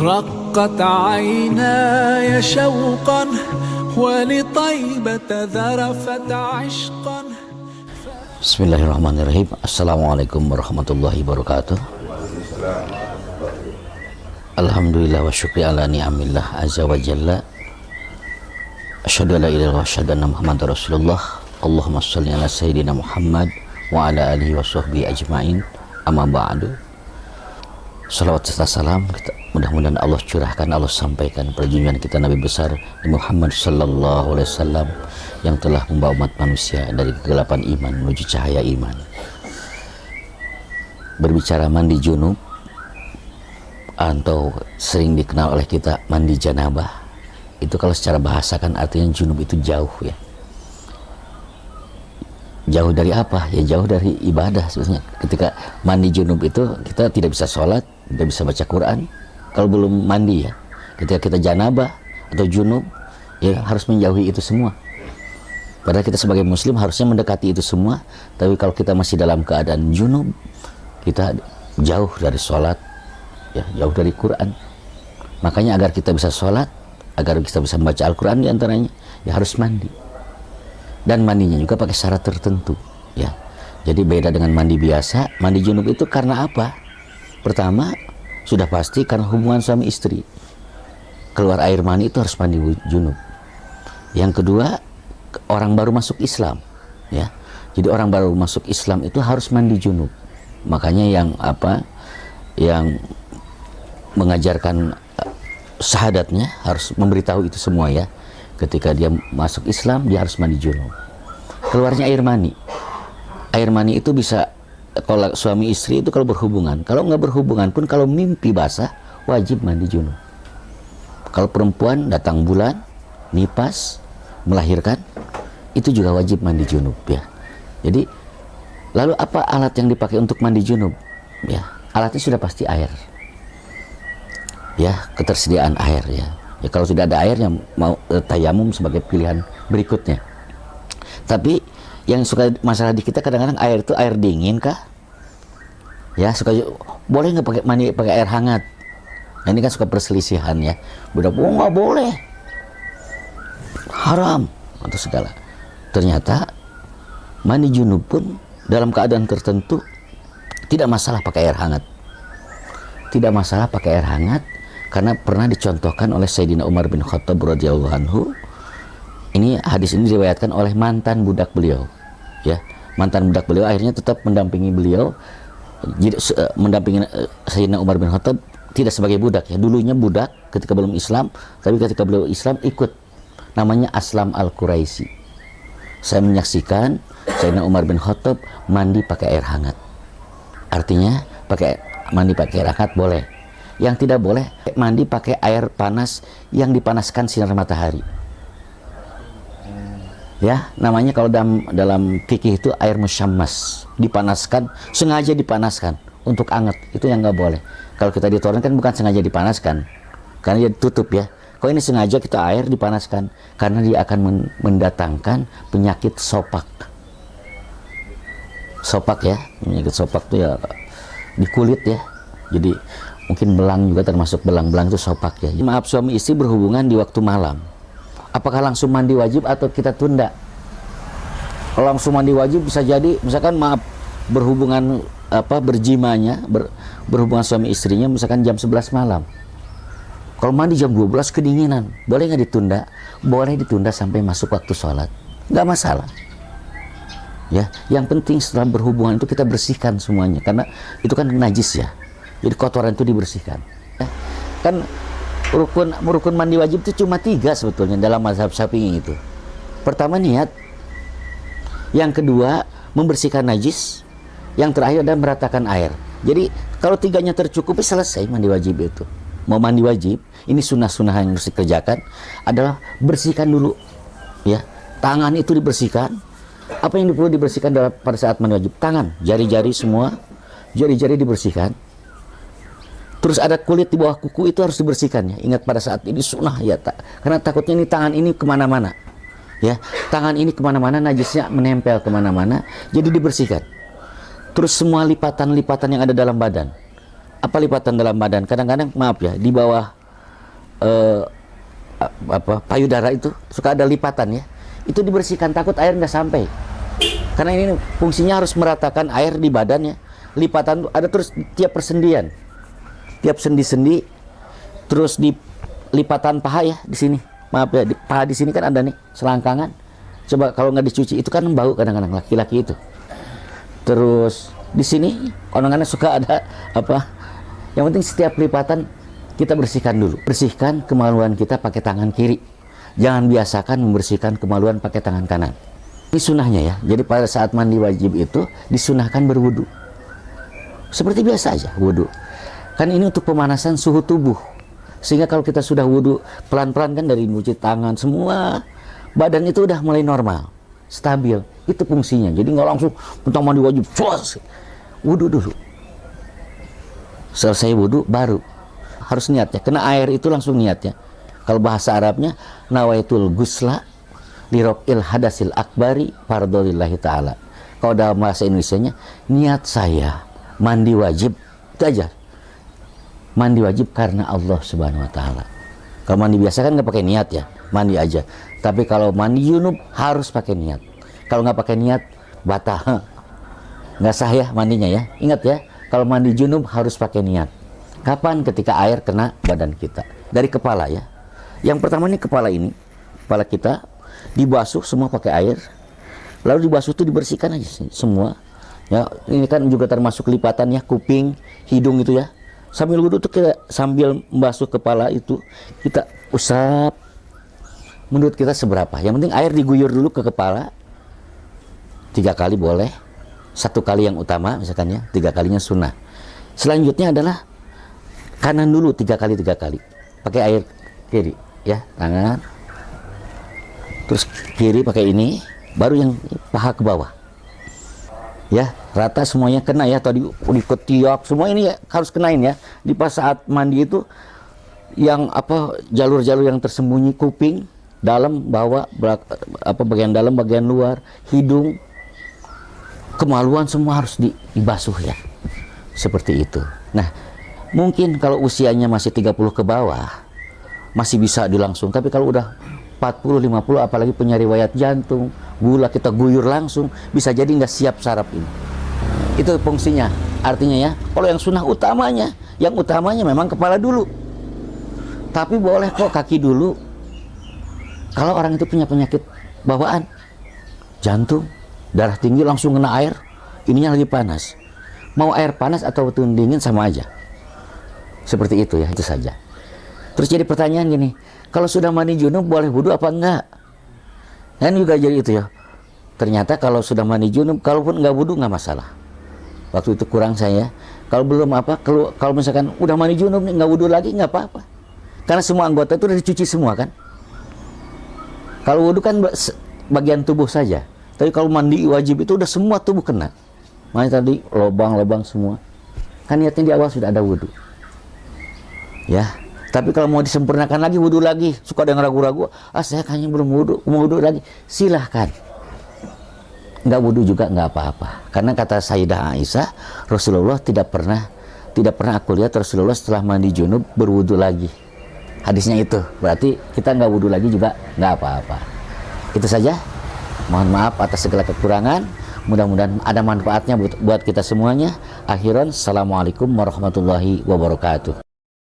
رقت عيناي شوقا ولطيبة ذرفت عشقا. Bismillahirrahmanirrahim. Assalamualaikum warahmatullahi wabarakatuh. Alhamdulillah wa syukri ala ni'amillah azza wa jalla. Asyhadu an la ilaha illallah wa asyhadu anna Muhammadar Rasulullah. Allahumma shalli ala sayyidina Muhammad wa ala alihi wa sahbihi ajmain. Amma ba'du. Salawat serta salam mudah-mudahan Allah curahkan, Allah sampaikan perjalanan kita Nabi besar Muhammad sallallahu alaihi wasallam yang telah membawa umat manusia dari kegelapan iman menuju cahaya iman. Berbicara mandi junub atau sering dikenal oleh kita mandi janabah, itu kalau secara bahasa kan artinya junub itu jauh ya. Jauh dari apa? Ya jauh dari ibadah sebetulnya. Ketika mandi junub itu kita tidak bisa sholat, tidak bisa baca Quran kalau belum mandi ya. Ketika kita janabah atau junub ya harus menjauhi itu semua. Padahal kita sebagai muslim harusnya mendekati itu semua. Tapi kalau kita masih dalam keadaan junub, kita jauh dari sholat ya, jauh dari Quran. Makanya agar kita bisa sholat, agar kita bisa membaca Al-Quran diantaranya ya harus mandi. Dan mandinya juga pakai syarat tertentu ya. Jadi beda dengan mandi biasa. Mandi junub itu karena apa? Pertama, sudah pasti karena hubungan suami istri. Keluar air mani itu harus mandi junub. Yang kedua, orang baru masuk Islam ya. Jadi orang baru masuk Islam itu harus mandi junub. Makanya yang mengajarkan syahadatnya harus memberitahu itu semua ya. Ketika dia masuk Islam, dia harus mandi junub. Keluarnya air mani. Air mani itu bisa kalau suami istri itu kalau berhubungan. Kalau nggak berhubungan pun kalau mimpi basah, wajib mandi junub. Kalau perempuan datang bulan, nipas, melahirkan, itu juga wajib mandi junub ya. Jadi, lalu apa alat yang dipakai untuk mandi junub? Ya, alatnya sudah pasti air. Ya, ketersediaan air ya. Ya kalau tidak ada air yang mau tayamum sebagai pilihan berikutnya. Tapi yang suka masalah di kita kadang-kadang air itu air dingin kah? Ya suka boleh nggak pakai mandi pakai air hangat? Nah ini kan suka perselisihan ya. Budak nggak boleh, haram atau segala. Ternyata mandi junub pun dalam keadaan tertentu tidak masalah pakai air hangat. Tidak masalah pakai air hangat. Karena pernah dicontohkan oleh Sayyidina Umar bin Khattab radhiyallahu anhu. Ini hadis ini diriwayatkan oleh mantan budak beliau. Ya, mantan budak beliau akhirnya tetap mendampingi beliau. Jadi mendampingi Sayyidina Umar bin Khattab tidak sebagai budak ya. Dulunya budak ketika belum Islam, tapi ketika beliau Islam ikut. Namanya Aslam Al-Quraisy. Saya menyaksikan Sayyidina Umar bin Khattab mandi pakai air hangat. Artinya mandi pakai air hangat boleh. Yang tidak boleh mandi pakai air panas yang dipanaskan sinar matahari. Ya, namanya kalau dalam fikih itu air musyammas, dipanaskan, sengaja dipanaskan untuk anget, itu yang nggak boleh. Kalau kita di toren kan bukan sengaja dipanaskan, karena dia tutup ya. Kalau ini sengaja kita air dipanaskan, karena dia akan mendatangkan penyakit sopak. Sopak ya, penyakit sopak itu ya di kulit ya. Jadi mungkin belang juga termasuk belang itu sopak ya. Maaf suami istri berhubungan di waktu malam. Apakah langsung mandi wajib atau kita tunda? Kalau langsung mandi wajib bisa jadi misalkan berhubungan berjimanya berhubungan suami istrinya misalkan jam 11 malam. Kalau mandi jam 12 kedinginan, boleh nggak ditunda? Boleh ditunda sampai masuk waktu sholat. Nggak masalah. Ya, yang penting setelah berhubungan itu kita bersihkan semuanya karena itu kan najis ya. Jadi kotoran itu dibersihkan. Kan rukun mandi wajib itu cuma 3 sebetulnya dalam mazhab Syafi'i itu. Pertama niat, yang kedua membersihkan najis, yang terakhir adalah meratakan air. Jadi kalau 3-nya tercukupi selesai mandi wajib itu. Mau mandi wajib, ini sunnah-sunnah yang harus dikerjakan adalah bersihkan dulu, ya. Tangan itu dibersihkan. Apa yang perlu dibersihkan pada saat mandi wajib? Tangan, jari-jari semua, jari-jari dibersihkan. Terus ada kulit di bawah kuku itu harus dibersihkan ya. Ingat pada saat ini sunnah ya, karena takutnya ini tangan ini kemana-mana ya. Tangan ini kemana-mana, najisnya menempel kemana-mana, jadi dibersihkan. Terus semua lipatan-lipatan yang ada dalam badan, apa lipatan dalam badan. Kadang-kadang maaf ya, di bawah payudara itu suka ada lipatan ya. Itu dibersihkan, takut air nggak sampai. Karena ini fungsinya harus meratakan air di badannya. Lipatan ada terus tiap persendian, tiap sendi-sendi, terus di lipatan paha ya di sini. Maaf ya, di paha di sini kan ada nih selangkangan. Coba kalau nggak dicuci itu kan bau kadang-kadang laki-laki itu. Terus di sini kadang-kadang suka ada apa? Yang penting setiap lipatan kita bersihkan dulu. Bersihkan kemaluan kita pakai tangan kiri. Jangan biasakan membersihkan kemaluan pakai tangan kanan. Ini sunahnya ya. Jadi pada saat mandi wajib itu disunahkan berwudu. Seperti biasa aja wudu. Kan ini untuk pemanasan suhu tubuh. Sehingga kalau kita sudah wudu pelan-pelan kan dari mencuci tangan semua badan itu udah mulai normal, stabil. Itu fungsinya. Jadi nggak langsung tentang mandi wajib, cuas. Wudu dulu. Selesai wudu baru harus niatnya. Kena air itu langsung niatnya. Kalau bahasa Arabnya nawaitul gusla lirokil hadasil akbari fardolillahi ta'ala. Kalau dalam bahasa Indonesianya, niat saya mandi wajib, itu aja. Mandi wajib karena Allah subhanahu wa ta'ala. Kalau mandi biasa kan nggak pakai niat ya, mandi aja. Tapi kalau mandi junub harus pakai niat. Kalau nggak pakai niat, batal. Nggak sah ya mandinya ya. Ingat ya, kalau mandi junub harus pakai niat. Kapan? Ketika air kena badan kita. Dari kepala ya. Yang pertama ini, kepala kita dibasuh semua pakai air. Lalu dibasuh itu dibersihkan aja semua. Ya, ini kan juga termasuk lipatan ya, kuping, hidung itu ya. Sambil wudhu tuh kita sambil membasuh kepala itu kita usap. Menurut kita seberapa? Yang penting air diguyur dulu ke kepala. 3 kali boleh. 1 kali yang utama misalkan ya, 3 kalinya sunnah. Selanjutnya adalah kanan dulu 3 kali. Pakai air kiri ya, tangan. Terus kiri pakai ini, baru yang paha ke bawah. Ya, rata semuanya kena ya, tadi di ketiak semua ini ya, harus kenain ya. Di pas saat mandi itu yang apa jalur-jalur yang tersembunyi, kuping, dalam, bawah, bagian dalam, bagian luar, hidung, kemaluan semua harus dibasuh ya. Seperti itu. Nah, mungkin kalau usianya masih 30 ke bawah masih bisa dilangsung, tapi kalau udah 40, 50 apalagi punya riwayat jantung, gula, kita guyur langsung, bisa jadi nggak siap saraf ini. Itu fungsinya. Artinya ya, kalau yang sunnah utamanya, yang utamanya memang kepala dulu. Tapi boleh kok kaki dulu. Kalau orang itu punya penyakit bawaan, jantung, darah tinggi langsung kena air, ininya lagi panas. Mau air panas atau dingin sama aja. Seperti itu ya, itu saja. Terus jadi pertanyaan gini, kalau sudah mandi junub boleh wudu apa enggak? Dan juga jadi itu ya. Ternyata kalau sudah mandi junub, kalaupun enggak wudu enggak masalah. Waktu itu kurang saya. Kalau belum apa, kalau misalkan udah mandi junub enggak wudu lagi enggak apa-apa. Karena semua anggota itu udah dicuci semua kan. Kalau wudu kan bagian tubuh saja. Tapi kalau mandi wajib itu udah semua tubuh kena. Makanya tadi lobang-lobang semua. Kan niatnya di awal sudah ada wudu. Ya. Tapi kalau mau disempurnakan lagi, wudu lagi, suka ada yang ragu-ragu, saya kayaknya belum wudu, mau wudu lagi, silahkan. Nggak wudu juga nggak apa-apa. Karena kata Sayyidah Aisyah, Rasulullah tidak pernah aku lihat Rasulullah setelah mandi junub berwudu lagi. Hadisnya itu, berarti kita nggak wudu lagi juga nggak apa-apa. Itu saja. Mohon maaf atas segala kekurangan. Mudah-mudahan ada manfaatnya buat kita semuanya. Akhiran, assalamualaikum warahmatullahi wabarakatuh.